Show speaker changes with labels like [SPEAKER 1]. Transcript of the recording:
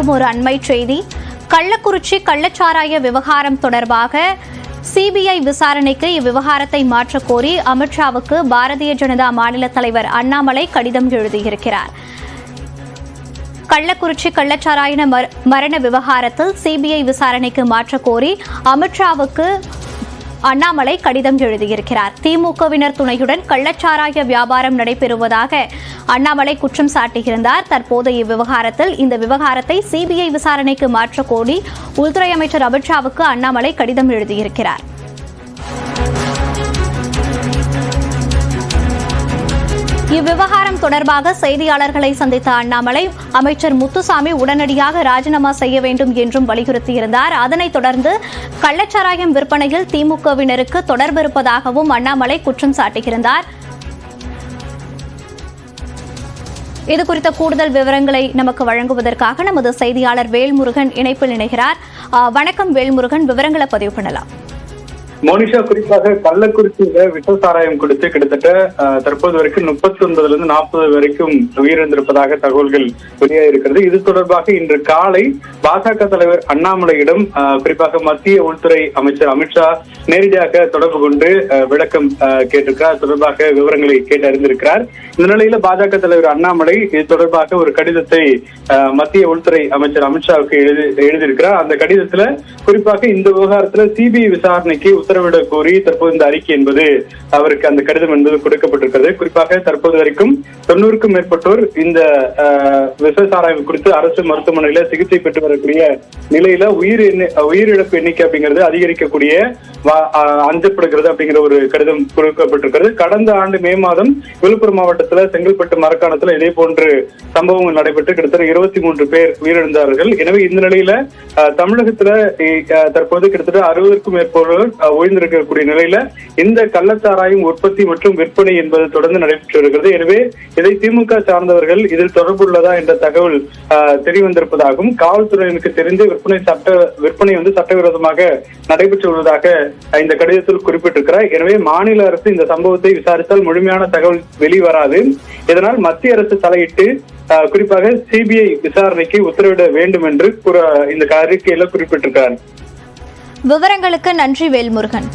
[SPEAKER 1] மீண்டும் ஒரு அண்மை செய்தி. கள்ளக்குறிச்சி கள்ளச்சாராய விவகாரம் தொடர்பாக சிபிஐ விசாரணைக்கு இவ்விவகாரத்தை மாற்றக் கோரி அமித்ஷாவுக்கு பாரதிய ஜனதா மாநில தலைவர் அண்ணாமலை கடிதம் எழுதியிருக்கிறார். கள்ளக்குறிச்சி கள்ளச்சாராய மரண விவகாரத்தில் சிபிஐ விசாரணைக்கு மாற்றக் கோரி அமித்ஷாவுக்கு அண்ணாமலை கடிதம் எழுதியிருக்கிறார். திமுகவினர் துணையுடன் கள்ளச்சாராய வியாபாரம் நடைபெறுவதாக அண்ணாமலை குற்றம் சாட்டியிருந்தார். தற்போது இவ்விவகாரத்தில் இந்த விவகாரத்தை சிபிஐ விசாரணைக்கு மாற்றக் கோரி உள்துறை அமைச்சர் அமித்ஷாவுக்கு அண்ணாமலை கடிதம் எழுதியிருக்கிறார். இவ்விவகாரம் தொடர்பாக செய்தியாளர்களை சந்தித்த அண்ணாமலை அமைச்சர் முத்துசாமி உடனடியாக ராஜினாமா செய்ய வேண்டும் என்றும் வலியுறுத்தியிருந்தார். அதனைத் தொடர்ந்து கள்ளச்சாராயம் விற்பனையில் திமுகவினருக்கு தொடர்பு இருப்பதாகவும் அண்ணாமலை குற்றம் சாட்டியிருந்தார். இதுகுறித்த கூடுதல் விவரங்களை நமக்கு வழங்குவதற்காக நமது செய்தியாளர் வேல்முருகன் இணைப்பில் இணைகிறார். வணக்கம் வேல்முருகன், விவரங்களை பதிவு பண்ணலாம்.
[SPEAKER 2] மோனிஷா, குறிப்பாக கள்ளக்குறிச்சியில விஷ சாராயம் கொடுத்து கிட்டத்தட்ட தற்போது வரைக்கும் 39 40 வரைக்கும் உயிரிழந்திருப்பதாக தகவல்கள் வெளியாகிருக்கிறது. இது தொடர்பாக இன்று காலை பாஜக தலைவர் அண்ணாமலையிடம் குறிப்பாக மத்திய உள்துறை அமைச்சர் அமித்ஷா நேரடியாக தொடர்பு கொண்டு விளக்கம் கேட்டிருக்கிறார். தொடர்பாக விவரங்களை கேட்டு அறிந்திருக்கிறார். இந்த நிலையில பாஜக தலைவர் அண்ணாமலை இது தொடர்பாக ஒரு கடிதத்தை மத்திய உள்துறை அமைச்சர் அமித்ஷாவுக்கு எழுதியிருக்கிறார். அந்த கடிதத்துல குறிப்பாக இந்த விவகாரத்துல சிபிஐ விசாரணைக்கு உத்தரவிட கோரி தற்போது இந்த அறிக்கை என்பது அவருக்கு அந்த கடிதம் என்பது கொடுக்கப்பட்டிருக்கிறது. குறிப்பாக தற்போது வரைக்கும் 90க்கும் மேற்பட்டோர் இந்த விஷ சாராயம் குறித்து அரசு மருத்துவமனையில சிகிச்சை பெற்று வரக்கூடிய நிலையில உயிரிழப்பு எண்ணிக்கை அப்படிங்கிறது அதிகரிக்கக்கூடிய அஞ்சப்படுகிறது அப்படிங்கிற ஒரு கடிதம் கொடுக்கப்பட்டிருக்கிறது. கடந்த ஆண்டு மே மாதம் விழுப்புரம் மாவட்டத்துல செங்கல்பட்டு மரக்காணத்துல இதே போன்று சம்பவங்கள் நடைபெற்று கிட்டத்தட்ட 23 பேர் உயிரிழந்தார்கள். எனவே இந்த நிலையில தமிழகத்துல தற்போது கிட்டத்தட்ட 60க்கும் மேற்பட்டோர் உயிர்ந்திருக்கக்கூடிய நிலையில இந்த கள்ளச்சாராயம் உற்பத்தி மற்றும் விற்பனை என்பது தொடர்ந்து நடைபெற்று வருகிறது. எனவே இதை திமுக சார்ந்தவர்கள் இதில் தொடர்புள்ளதா என்ற தகவல் தெரியவந்திருப்பதாகவும் காவல்துறையினருக்கு தெரிந்து விற்பனை சட்டவிரோதமாக நடைபெற்று வருவதாக இந்த கடிதத்தில் குறிப்பிட்டிருக்கிறார். எனவே மாநில அரசு இந்த சம்பவத்தை விசாரித்தால் முழுமையான தகவல் வெளிவராது. இதனால் மத்திய அரசு தலையிட்டு குறிப்பாக சிபிஐ விசாரணைக்கு உத்தரவிட வேண்டும் என்று இந்த அறிக்கையில குறிப்பிட்டிருக்கிறார்.
[SPEAKER 1] விவரங்களுக்கு நன்றி வேல்முருகன்.